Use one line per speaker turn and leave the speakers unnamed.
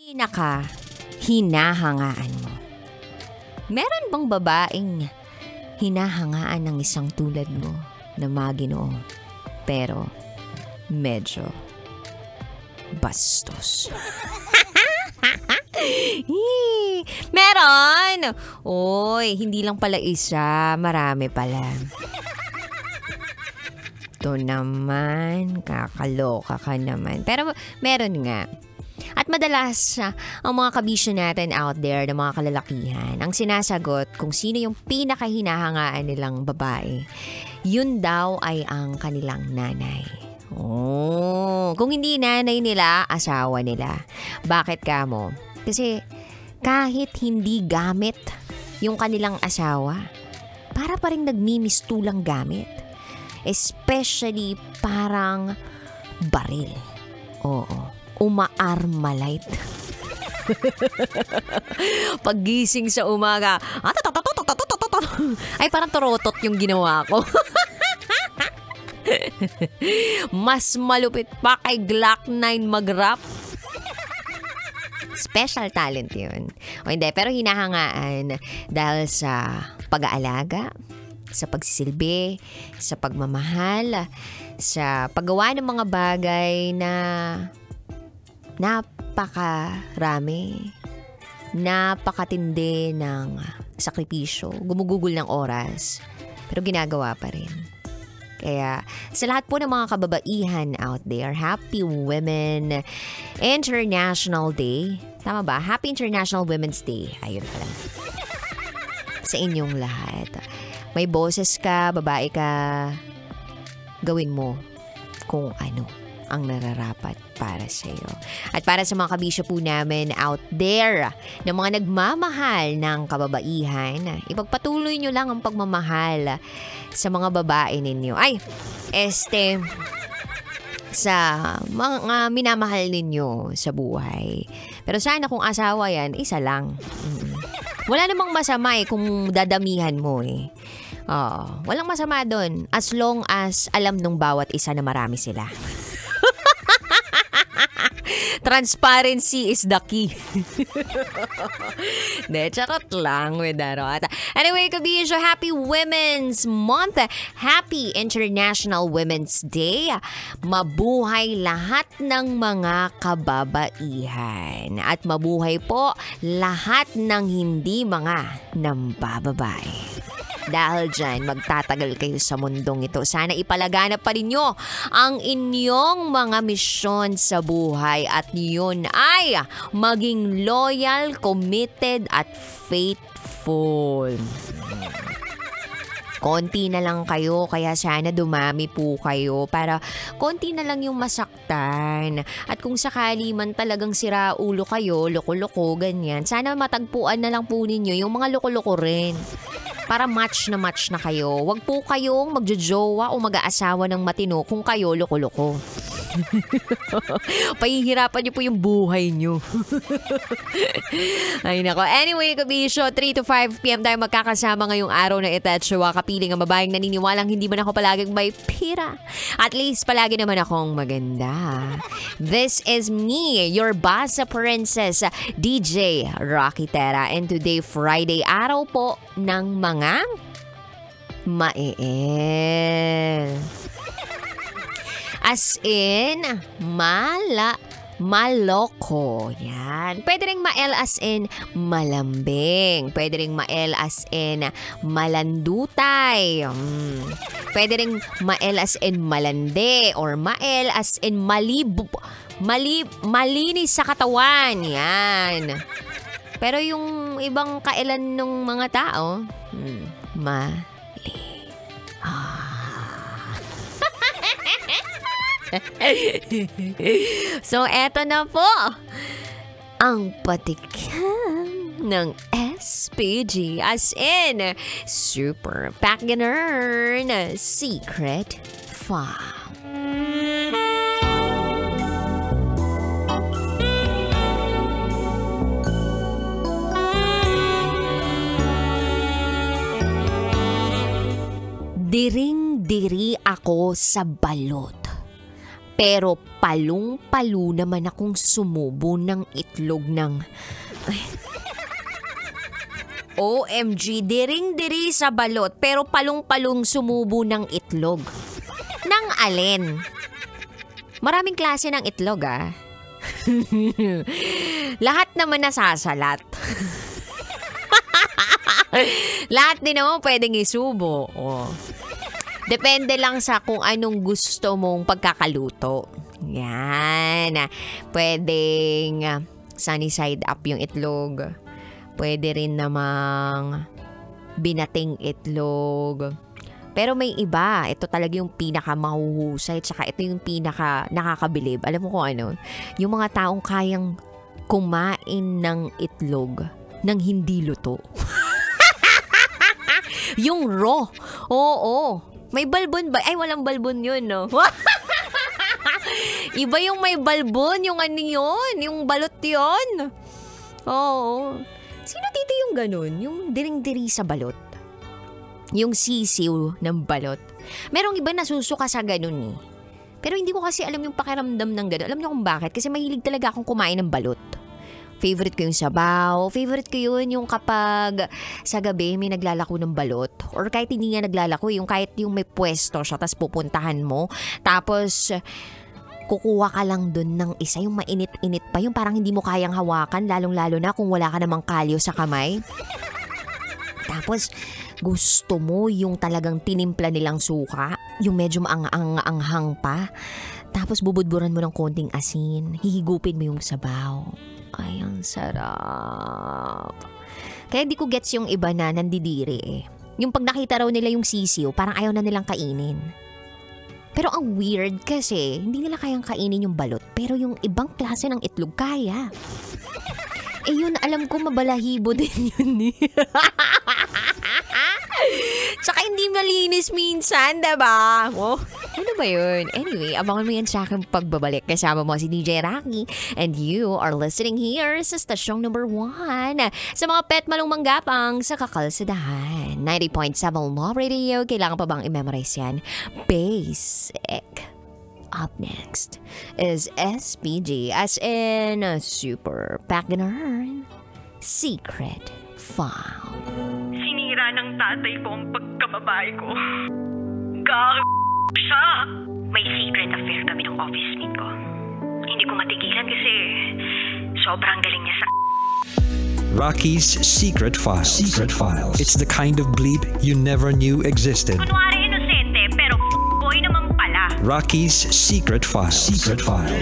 Pinaka hinahangaan mo? Meron bang babaeng hinahangaan ng isang tulad mo na maginoo pero medyo bastos? Meron! Oy, hindi lang pala isa, marami pala. Ito naman, kakaloka ka naman. Pero meron nga. At madalas, ang mga kabisyo natin out there ng mga kalalakihan, ang sinasagot kung sino yung pinakahinahangaan nilang babae, yun daw ay ang kanilang nanay. Oh, kung hindi nanay nila, asawa nila. Bakit kamo? Kasi kahit hindi gamit yung kanilang asawa, para pa rin nagmimistulang gamit. Especially parang baril. Oo. Uma-armalite. Paggising sa umaga, ay parang torotot yung ginawa ko. Mas malupit pa kay Glock 9 mag-rap. Special talent yun. O hindi, pero hinahangaan dahil sa pag-aalaga, sa pagsisilbi, sa pagmamahal, sa paggawa ng mga bagay na napakarami, napakatindi ng sakripisyo, gumugugol ng oras, pero ginagawa pa rin. Kaya sa lahat po ng mga kababaihan out there, Happy Women International Day. Tama ba? Happy International Women's Day. Ayun pala. Sa inyong lahat. May boses ka, babae ka, gawin mo kung ano ang nararapat para sa iyo. At para sa mga kabisyo po namin out there na mga nagmamahal ng kababaihan, ipagpatuloy nyo lang ang pagmamahal sa mga babae ninyo. Sa mga minamahal ninyo sa buhay. Pero sana kung asawa yan, isa lang. Wala namang masama kung dadamihan mo walang masama doon as long as alam nung bawat isa na marami sila. Transparency is the key. Charot lang with that. Anyway, kabisyo, Happy Women's Month. Happy International Women's Day. Mabuhay lahat ng mga kababaihan. At mabuhay po lahat ng hindi mga nambababae. Dahil dyan, magtatagal kayo sa mundong ito. Sana ipalaganap pa rin nyo ang inyong mga misyon sa buhay at yun ay maging loyal, committed at faithful. Konti na lang kayo, kaya sana dumami po kayo para konti na lang yung masaktan. At kung sakali man talagang sira ulo kayo, loko-loko, ganyan, sana matagpuan na lang po ninyo yung mga loko-loko rin. Para match na kayo. Huwag po kayong magjojowa o mag-aasawa ng matino kung kayo loko-loko. Pahihirapan niyo po yung buhay niyo. Ay nako. Anyway, kabisyo, 3 to 5 p.m. tayo magkakasama ngayong araw na ito at siya kapiling ang babaeng naniniwalang hindi man ako palaging may pira. At least palagi naman akong maganda. This is me, your boss princess, DJ Rocky Terra. And today, Friday, araw po ng mga maeel. As in, maloko. Yan. Pwede rin mael as in malambing. Pwede rin mael as in malandutay. Pwede rin mael as in malande. Or mael as in malinis sa katawan. Yan. Pero yung ibang kailan ng mga tao, So, eto na po ang patikim ng SPG as in Super Packinern Secret Farm. Diring-diri ako sa balot. Pero palong-palo naman akong sumubo ng itlog ng... Ay. OMG, diring-diri sa balot pero palong-palong sumubo ng itlog. Nang alin? Maraming klase ng itlog Lahat naman nasasalat. Lahat din naman pwedeng isubo. Depende lang sa kung anong gusto mong pagkakaluto. Yan. Pwedeng sunny side up yung itlog. Pwede rin namang binating itlog. Pero may iba. Ito talaga yung pinaka mahuhusay. Tsaka ito yung pinaka nakakabilib. Alam mo kung ano? Yung mga taong kayang kumain ng itlog nang hindi luto. Yung raw. Oo. May balbon ba? Ay, walang balbon yun, no? Iba yung may balbon. Yung ano yun? Yung balot yun. Oo. Sino dito yung ganun? Yung diring-diri sa balot? Yung sisiw ng balot. Merong iba nasusuka sa ganun eh. Pero hindi ko kasi alam yung pakiramdam ng ganun. Alam niyo kung bakit? Kasi mahilig talaga akong kumain ng balot. Favorite ko yung sabaw. Favorite ko yun yung kapag sa gabi may naglalako ng balot. Or kahit hindi nga naglalako, yung kahit yung may pwesto siya tapos pupuntahan mo. Tapos kukuha ka lang dun ng isa, yung mainit-init pa, yung parang hindi mo kayang hawakan, lalong-lalo na kung wala ka namang kalyo sa kamay. Tapos, gusto mo yung talagang tinimpla nilang suka, yung medyo maanghang pa. Tapos, bubudburan mo ng konting asin, hihigupin mo yung sabaw. Ay, ang sarap. Kaya di ko gets yung iba na nandidiri eh. Yung pag nakita raw nila yung sisiw, parang ayaw na nilang kainin. Pero ang weird kasi, hindi nila kayang kainin yung balot. Pero yung ibang klase ng itlog, kaya. Eh yun, alam ko mabalahibo din yun eh. Tsaka hindi malinis minsan, diba? Oh, ano ba yun? Anyway, abangan mo yan sa aking pagbabalik. Kasama mo si DJ Rocky. And you are listening here sa stasyong number 1. Sa mga pet malong manggapang sa Kakalsadahan. 90.7 Law Radio. Kailangan pa bang i-memorize yan? Basic. Up next is SPG as in Super Pagganern Secret File.
Sinira ng tatay ko ang pagkababae ko. Siya! May secret affair kami ng office mate ko. Hindi ko matigilan kasi sobrang galing niya sa...
Rocky's Secret Files. Secret Files. It's the kind of bleep you never knew existed.
Kunwari inosente pero boy naman pala.
Rocky's Secret Files. Secret Files.